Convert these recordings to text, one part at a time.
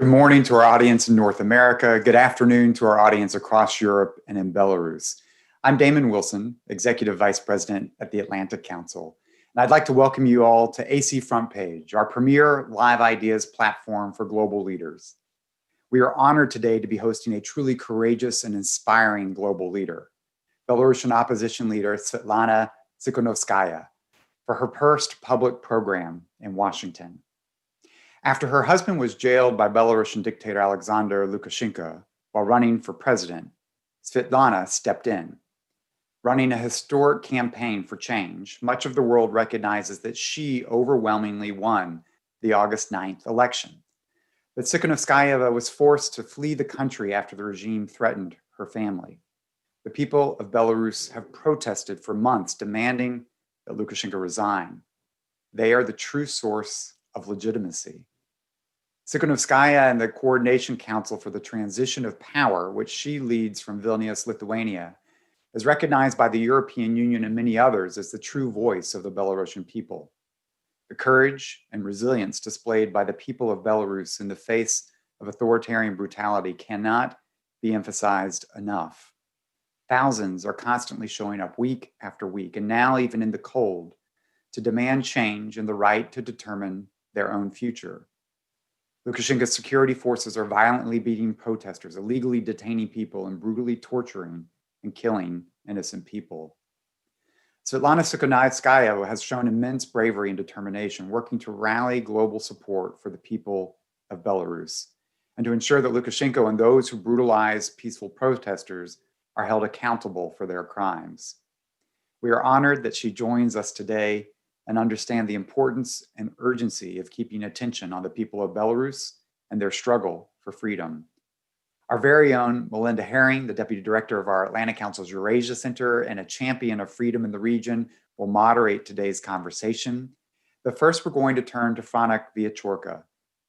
Good morning to our audience in North America. Good afternoon to our audience across Europe and in Belarus. I'm Damon Wilson, Executive Vice President at the Atlantic Council, and I'd like to welcome you all to AC Front Page, our premier live ideas platform for global leaders. We are honored today to be hosting a truly courageous and inspiring global leader, Belarusian opposition leader Sviatlana Tsikhanouskaya, for her first public program in Washington. After her husband was jailed by Belarusian dictator Alyaksandr Lukashenka while running for president, Sviatlana stepped in. Running a historic campaign for change, much of the world recognizes that she overwhelmingly won the August 9th election. But Tsikhanouskaya was forced to flee the country after the regime threatened her family. The people of Belarus have protested for months, demanding that Lukashenko resign. They are the true source of legitimacy. Tsikhanouskaya and the Coordination Council for the Transition of Power, which she leads from Vilnius, Lithuania, is recognized by the European Union and many others as the true voice of the Belarusian people. The courage and resilience displayed by the people of Belarus in the face of authoritarian brutality cannot be emphasized enough. Thousands are constantly showing up week after week, and now even in the cold, to demand change and the right to determine their own future. Lukashenko's security forces are violently beating protesters, illegally detaining people, and brutally torturing and killing innocent people. Sviatlana Tsikhanouskaya has shown immense bravery and determination, working to rally global support for the people of Belarus and to ensure that Lukashenko and those who brutalize peaceful protesters are held accountable for their crimes. We are honored that she joins us today and understand the importance and urgency of keeping attention on the people of Belarus and their struggle for freedom. Our very own Melinda Herring, the Deputy Director of our Atlantic Council's Eurasia Center and a champion of freedom in the region, will moderate today's conversation. But first, we're going to turn to Franek Viachorka,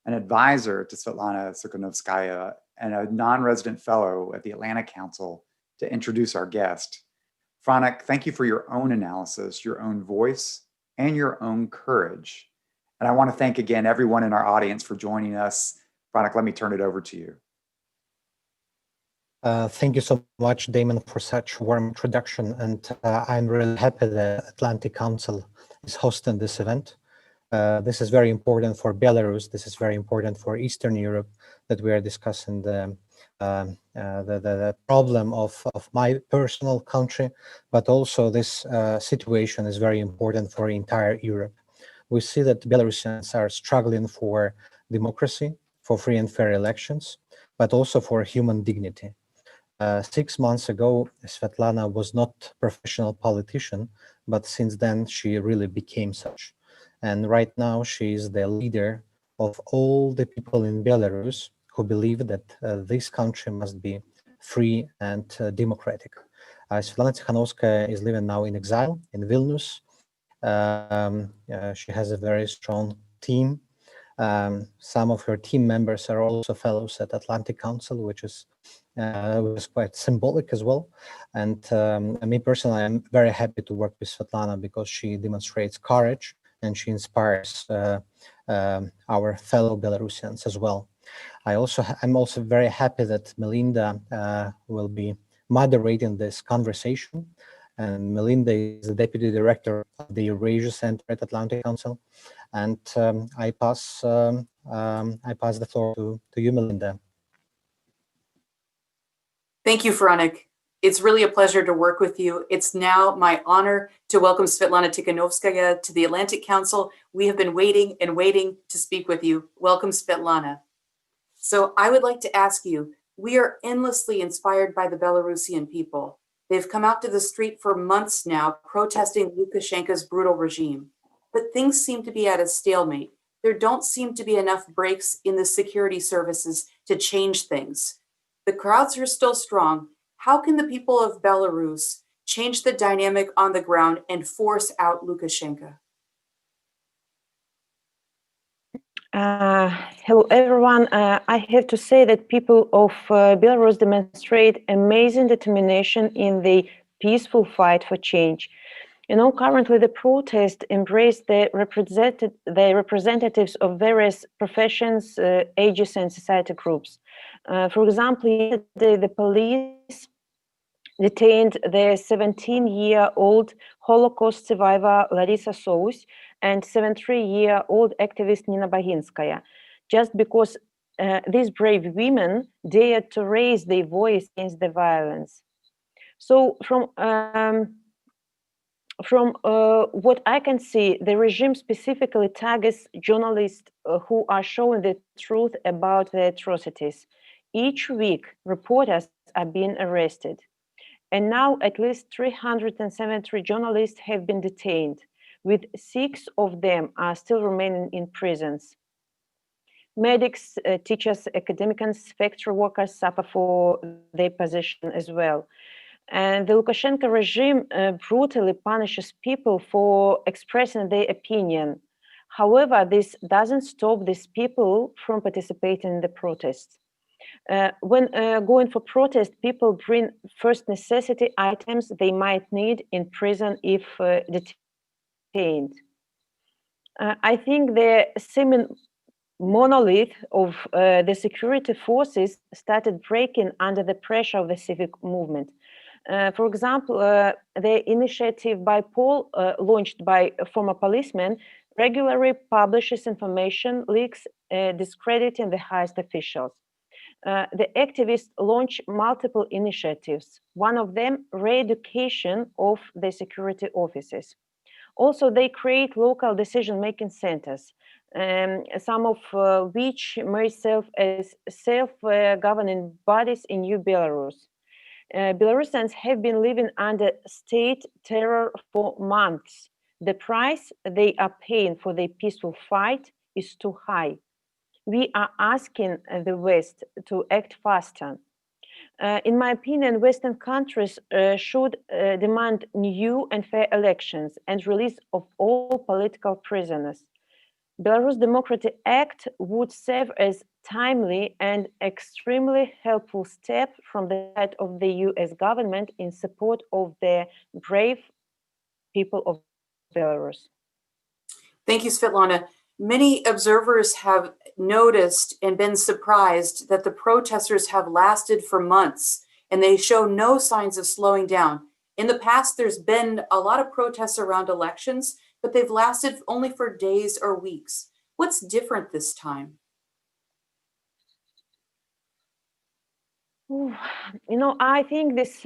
an advisor to Sviatlana Tsikhanouskaya and a non-resident fellow at the Atlantic Council, to introduce our guest. Franek, thank you for your own analysis, your own voice, and your own courage. And I want to thank again everyone in our audience for joining us. Franek, let me turn it over to you. Thank you so much, Damon, for such a warm introduction. And I'm really happy that Atlantic Council is hosting this event. This is very important for Belarus. This is very important for Eastern Europe, that we are discussing the problem of my personal country, but also this situation is very important for entire Europe. We see that Belarusians are struggling for democracy, for free and fair elections, but also for human dignity. 6 months ago, Sviatlana was not a professional politician, but since then she really became such. And right now she is the leader of all the people in Belarus who believe that this country must be free and democratic. Sviatlana Tsikhanouskaya is living now in exile in Vilnius. She has a very strong team. Some of her team members are also fellows at Atlantic Council, which is quite symbolic as well. And me personally, I'm very happy to work with Sviatlana because she demonstrates courage and she inspires our fellow Belarusians as well. I'm also very happy that Melinda will be moderating this conversation. And Melinda is the Deputy Director of the Eurasia Center at Atlantic Council. And I pass the floor to you, Melinda. Thank you, Franek. It's really a pleasure to work with you. It's now my honor to welcome Sviatlana Tsikhanouskaya to the Atlantic Council. We have been waiting and waiting to speak with you. Welcome, Sviatlana. So I would like to ask you, we are endlessly inspired by the Belarusian people. They've come out to the street for months now, protesting Lukashenko's brutal regime. But things seem to be at a stalemate. There don't seem to be enough breaks in the security services to change things. The crowds are still strong. How can the people of Belarus change the dynamic on the ground and force out Lukashenko? Hello, everyone. I have to say that people of Belarus demonstrate amazing determination in the peaceful fight for change. Currently the protest embraced the representatives of various professions, ages, and society groups. For example, yesterday the police detained the 17-year-old Holocaust survivor Larissa Sous and 73-year-old activist Nina Baginskaya, just because these brave women dared to raise their voice against the violence. So from what I can see, the regime specifically targets journalists who are showing the truth about the atrocities. Each week, reporters are being arrested. And now at least 373 journalists have been detained, with 6 of them are still remaining in prisons. Medics, teachers, academics, factory workers suffer for their position as well. And the Lukashenko regime brutally punishes people for expressing their opinion. However, this doesn't stop these people from participating in the protests. When going for protest, people bring first necessity items they might need in prison if detained. I think the seeming monolith of the security forces started breaking under the pressure of the civic movement. For example, the initiative by Paul, launched by former policemen, regularly publishes information leaks discrediting the highest officials. The activists launch multiple initiatives, one of them re-education of the security offices. Also, they create local decision-making centers, some of which may serve as self-governing bodies in New Belarus. Belarusians have been living under state terror for months. The price they are paying for their peaceful fight is too high. We are asking the West to act faster. In my opinion, Western countries should demand new and fair elections and release of all political prisoners. Belarus Democracy Act would serve as timely and extremely helpful step from the side of the US government in support of the brave people of Belarus. Thank you, Sviatlana. Many observers have noticed and been surprised that the protesters have lasted for months and they show no signs of slowing down. In the past, there's been a lot of protests around elections, but they've lasted only for days or weeks. What's different this time? I think this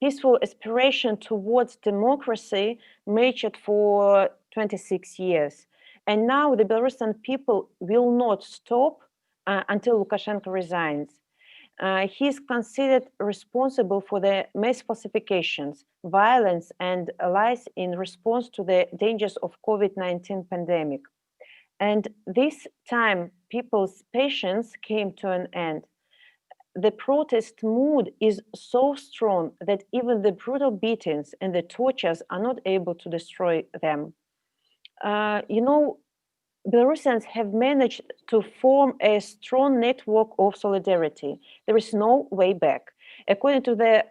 peaceful aspiration towards democracy matured for 26 years. And now the Belarusian people will not stop until Lukashenko resigns. He is considered responsible for the mass falsifications, violence, and lies in response to the dangers of COVID-19 pandemic. And this time, people's patience came to an end. The protest mood is so strong that even the brutal beatings and the tortures are not able to destroy them. Belarusians have managed to form a strong network of solidarity. There is no way back. According to the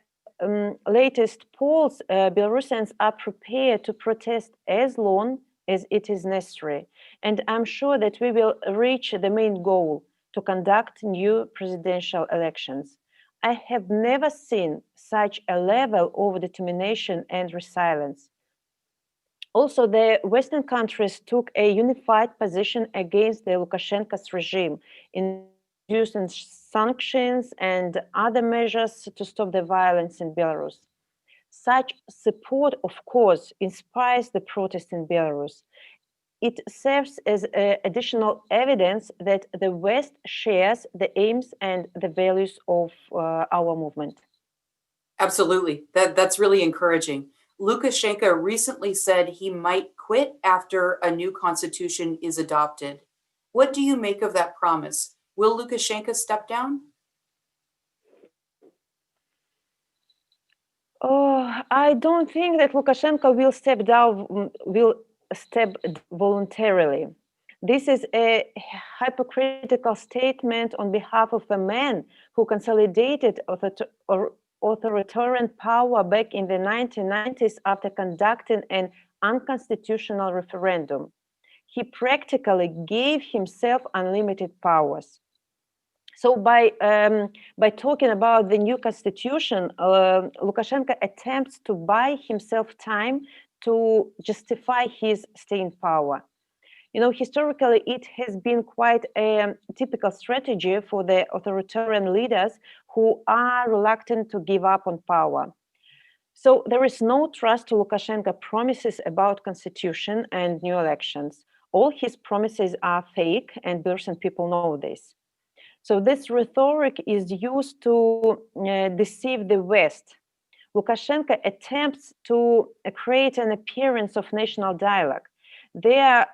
latest polls, Belarusians are prepared to protest as long as it is necessary. And I'm sure that we will reach the main goal, to conduct new presidential elections. I have never seen such a level of determination and resilience. Also, the Western countries took a unified position against the Lukashenko's regime, introducing sanctions and other measures to stop the violence in Belarus. Such support, of course, inspires the protest in Belarus. It serves as additional evidence that the West shares the aims and the values of our movement. Absolutely. That's really encouraging. Lukashenko recently said he might quit after a new constitution is adopted. What do you make of that promise? Will Lukashenko step down? I don't think that Lukashenko will step voluntarily. This is a hypocritical statement on behalf of a man who consolidated authoritarian power back in the 1990s after conducting an unconstitutional referendum. He practically gave himself unlimited powers. So by talking about the new constitution, Lukashenko attempts to buy himself time to justify his stay in power. You know, historically, it has been quite a typical strategy for the authoritarian leaders who are reluctant to give up on power. So there is no trust to Lukashenko promises about constitution and new elections. All his promises are fake, and Belarusian people know this. So this rhetoric is used to deceive the West. Lukashenko attempts to create an appearance of national dialogue. There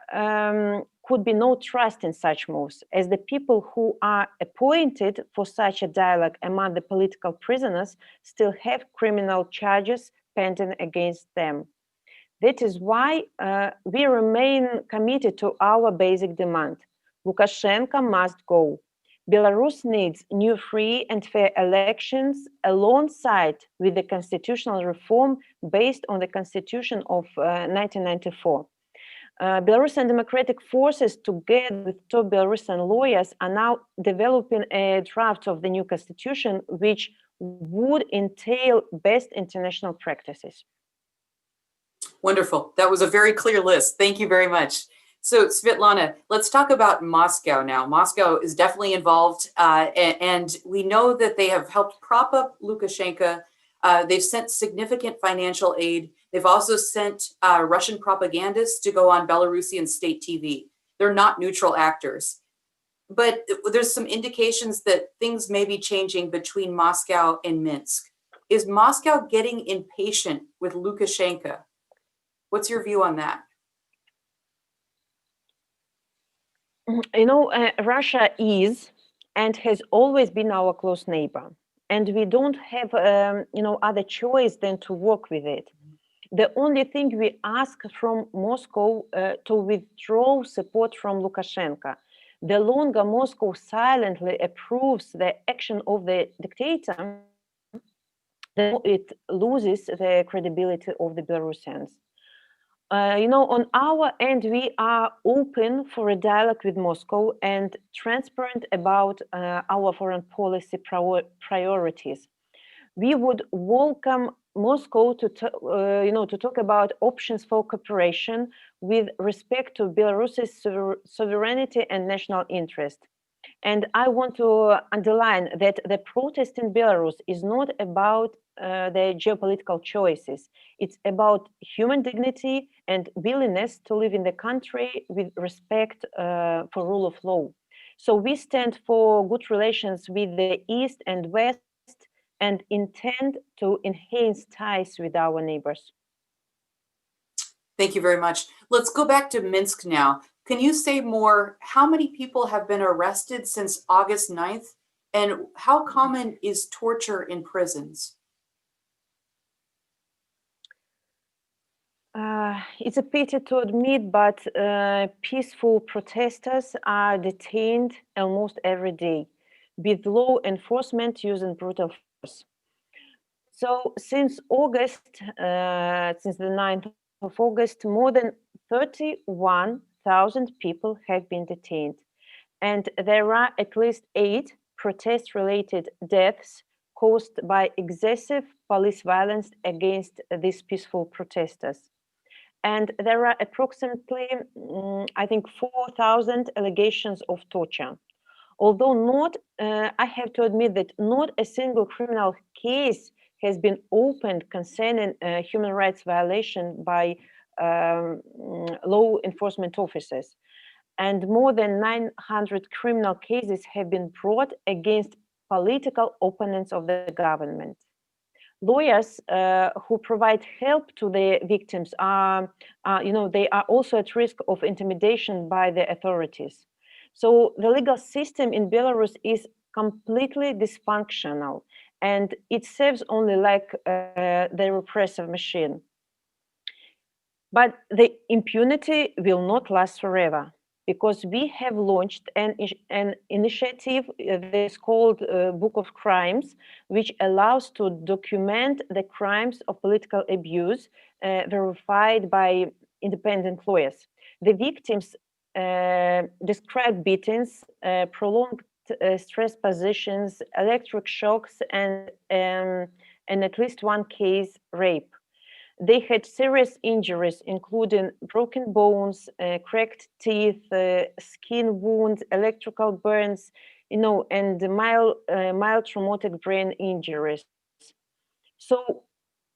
could be no trust in such moves, as the people who are appointed for such a dialogue among the political prisoners still have criminal charges pending against them. That is why we remain committed to our basic demand. Lukashenko must go. Belarus needs new free and fair elections alongside with the constitutional reform based on the Constitution of 1994. Belarusian democratic forces, together with top Belarusian lawyers, are now developing a draft of the new constitution, which would entail best international practices. Wonderful. That was a very clear list. Thank you very much. So Sviatlana, let's talk about Moscow now. Moscow is definitely involved, and we know that they have helped prop up Lukashenko. They've sent significant financial aid. They've also sent Russian propagandists to go on Belarusian state TV. They're not neutral actors. But there's some indications that things may be changing between Moscow and Minsk. Is Moscow getting impatient with Lukashenko? What's your view on that? You know, Russia is and has always been our close neighbor, and we don't have, other choice than to work with it. The only thing we ask from Moscow to withdraw support from Lukashenko. The longer Moscow silently approves the action of the dictator, the more it loses the credibility of the Belarusians. On our end, we are open for a dialogue with Moscow and transparent about our foreign policy priorities. We would welcome Moscow to talk about options for cooperation with respect to Belarus's sovereignty and national interest. And I want to underline that the protest in Belarus is not about the geopolitical choices. It's about human dignity and willingness to live in the country with respect for rule of law. So we stand for good relations with the East and West and intend to enhance ties with our neighbors. Thank you very much. Let's go back to Minsk now. Can you say more? How many people have been arrested since August 9th? And how common is torture in prisons? It's a pity to admit, but peaceful protesters are detained almost every day, with law enforcement using brutal force. So since the 9th of August, more than 31,000 people have been detained. And there are at least 8 protest-related deaths caused by excessive police violence against these peaceful protesters. And there are approximately, 4,000 allegations of torture. Although I have to admit that not a single criminal case has been opened concerning human rights violation by law enforcement officers. And more than 900 criminal cases have been brought against political opponents of the government. Lawyers who provide help to the victims they are also at risk of intimidation by the authorities. So the legal system in Belarus is completely dysfunctional, and it serves only like the repressive machine. But the impunity will not last forever, because we have launched an initiative that is called Book of Crimes, which allows to document the crimes of political abuse verified by independent lawyers. The victims describe beatings, prolonged stress positions, electric shocks, and at least one case, rape. They had serious injuries, including broken bones, cracked teeth, skin wounds, electrical burns, and mild traumatic brain injuries. So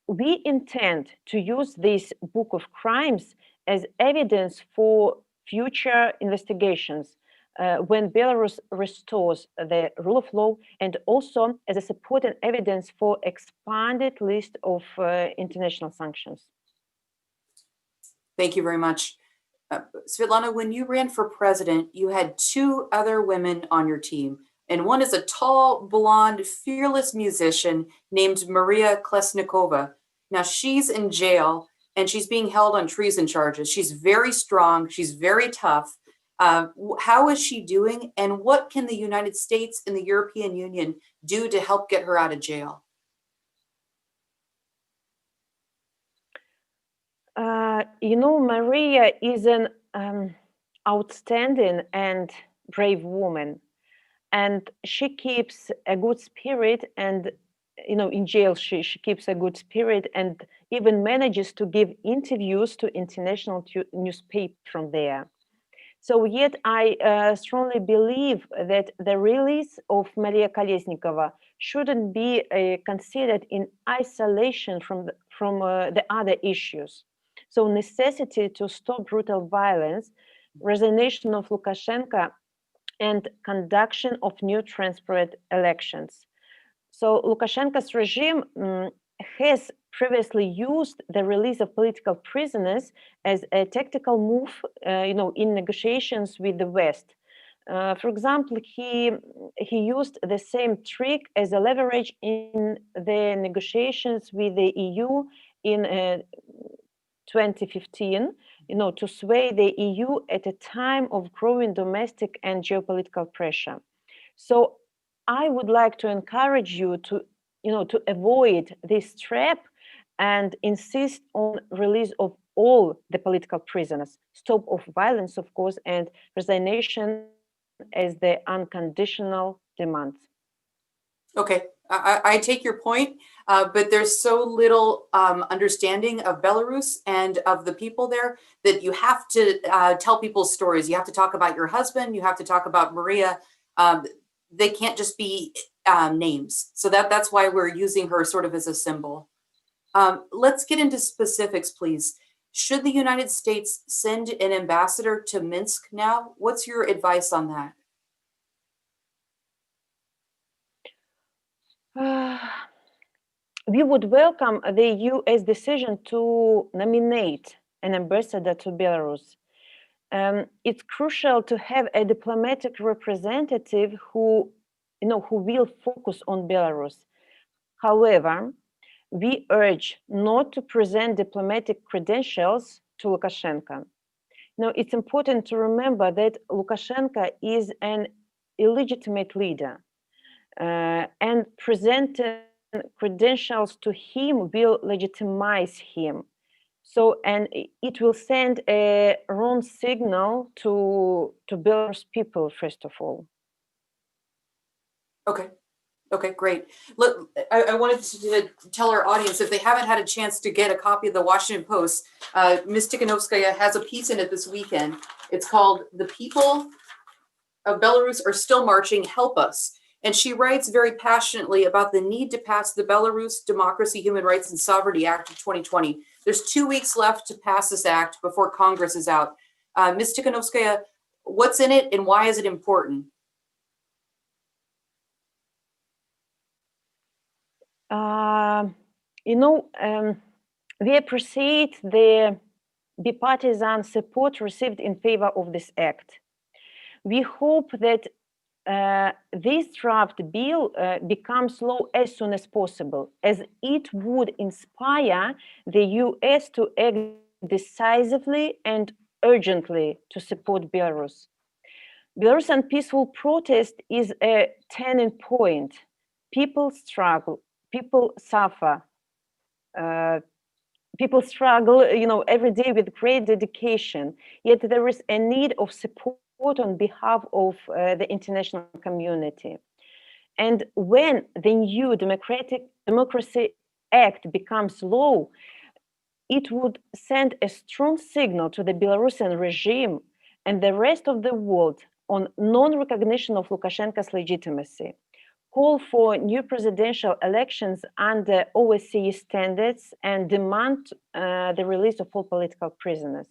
we intend to use this Book of Crimes as evidence for future investigations when Belarus restores the rule of law, and also as a supporting evidence for expanded list of international sanctions. Thank you very much. Sviatlana, when you ran for president, you had two other women on your team, and one is a tall, blonde, fearless musician named Maria Klesnikova. Now she's in jail and she's being held on treason charges. She's very strong, she's very tough. How is she doing, and what can the United States and the European Union do to help get her out of jail? Maria is an outstanding and brave woman, and she keeps a good spirit, and in jail she keeps a good spirit and even manages to give interviews to international newspapers from there. So yet I strongly believe that the release of Maria Kolesnikova shouldn't be considered in isolation from the other issues. So necessity to stop brutal violence, resignation of Lukashenko, and conduction of new transparent elections. So Lukashenko's regime has previously used the release of political prisoners as a tactical move, in negotiations with the West. For example, he used the same trick as a leverage in the negotiations with the EU in 2015, to sway the EU at a time of growing domestic and geopolitical pressure. So I would like to encourage you to avoid this trap and insist on release of all the political prisoners, stop of violence, of course, and resignation as the unconditional demands. Okay, I take your point, but there's so little understanding of Belarus and of the people there that you have to tell people's stories. You have to talk about your husband, you have to talk about Maria. They can't just be names. So that's why we're using her sort of as a symbol. Let's get into specifics, please. Should the United States send an ambassador to Minsk now? What's your advice on that? We would welcome the US decision to nominate an ambassador to Belarus. It's crucial to have a diplomatic representative who will focus on Belarus. However, we urge not to present diplomatic credentials to Lukashenko. Now, it's important to remember that Lukashenko is an illegitimate leader, and presenting credentials to him will legitimize him. So, and it will send a wrong signal to Belarus people, first of all. Okay, great. Look, I wanted to tell our audience, if they haven't had a chance to get a copy of the Washington Post, Ms. Tsikhanouskaya has a piece in it this weekend. It's called "The People of Belarus Are Still Marching, Help Us." And she writes very passionately about the need to pass the Belarus Democracy, Human Rights, and Sovereignty Act of 2020. There's 2 weeks left to pass this act before Congress is out. Ms. Tsikhanouskaya, what's in it and why is it important? We appreciate the bipartisan support received in favor of this act. We hope that this draft bill becomes law as soon as possible, as it would inspire the US to act decisively and urgently to support Belarus. Belarusian peaceful protest is a turning point. People struggle, people suffer, people struggle, every day with great dedication. Yet there is a need of support on behalf of the international community. And when the new Democracy Act becomes law, it would send a strong signal to the Belarusian regime and the rest of the world on non-recognition of Lukashenko's legitimacy, call for new presidential elections under OSCE standards, and demand the release of all political prisoners.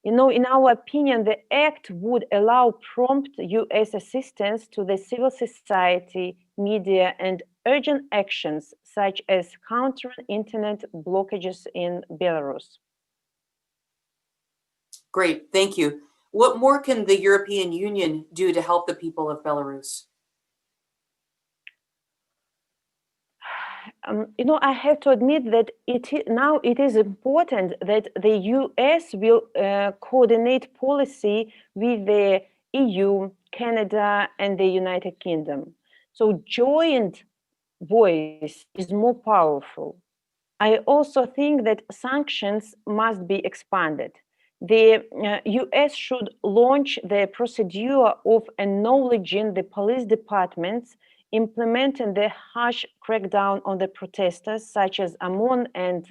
In our opinion, the act would allow prompt US assistance to the civil society, media, and urgent actions such as countering internet blockages in Belarus. Great, thank you. What more can the European Union do to help the people of Belarus? I have to admit that now it is important that the US will coordinate policy with the EU, Canada, and the United Kingdom. So joint voice is more powerful. I also think that sanctions must be expanded. The US should launch the procedure of acknowledging the police departments implementing the harsh crackdown on the protesters, such as Amon and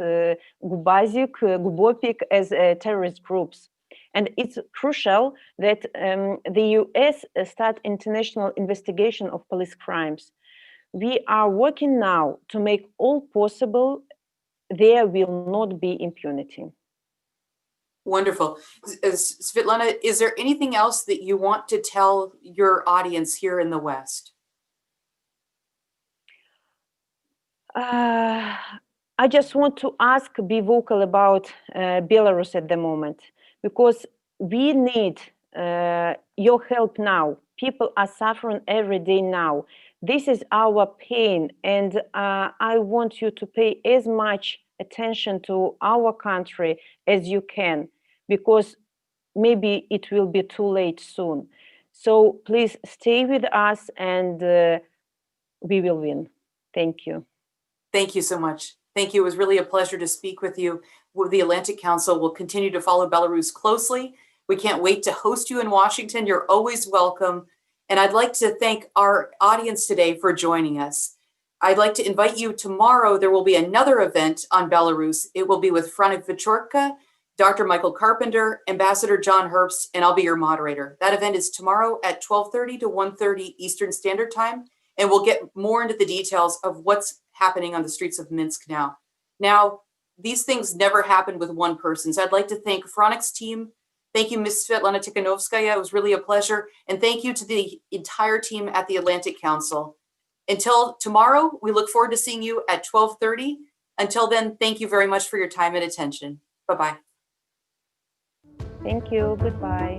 Gubopik as terrorist groups. And it's crucial that the US start international investigation of police crimes. We are working now to make all possible. There will not be impunity. Wonderful. Sviatlana, is there anything else that you want to tell your audience here in the West? I just want to be vocal about Belarus at the moment, because we need your help now. People are suffering every day now. This is our pain, and I want you to pay as much attention to our country as you can, because maybe it will be too late soon. So please stay with us, and we will win. Thank you. Thank you so much. Thank you. It was really a pleasure to speak with you. The Atlantic Council will continue to follow Belarus closely. We can't wait to host you in Washington. You're always welcome. And I'd like to thank our audience today for joining us. I'd like to invite you tomorrow. There will be another event on Belarus. It will be with Franek Vichorka, Dr. Michael Carpenter, Ambassador John Herbst, and I'll be your moderator. That event is tomorrow at 12:30 to 1:30 Eastern Standard Time. And we'll get more into the details of what's happening on the streets of Minsk now. Now, these things never happen with one person. So I'd like to thank Franek's team. Thank you, Ms. Sviatlana Tsikhanouskaya. It was really a pleasure. And thank you to the entire team at the Atlantic Council. Until tomorrow, we look forward to seeing you at 12:30. Until then, thank you very much for your time and attention. Bye-bye. Thank you. Goodbye.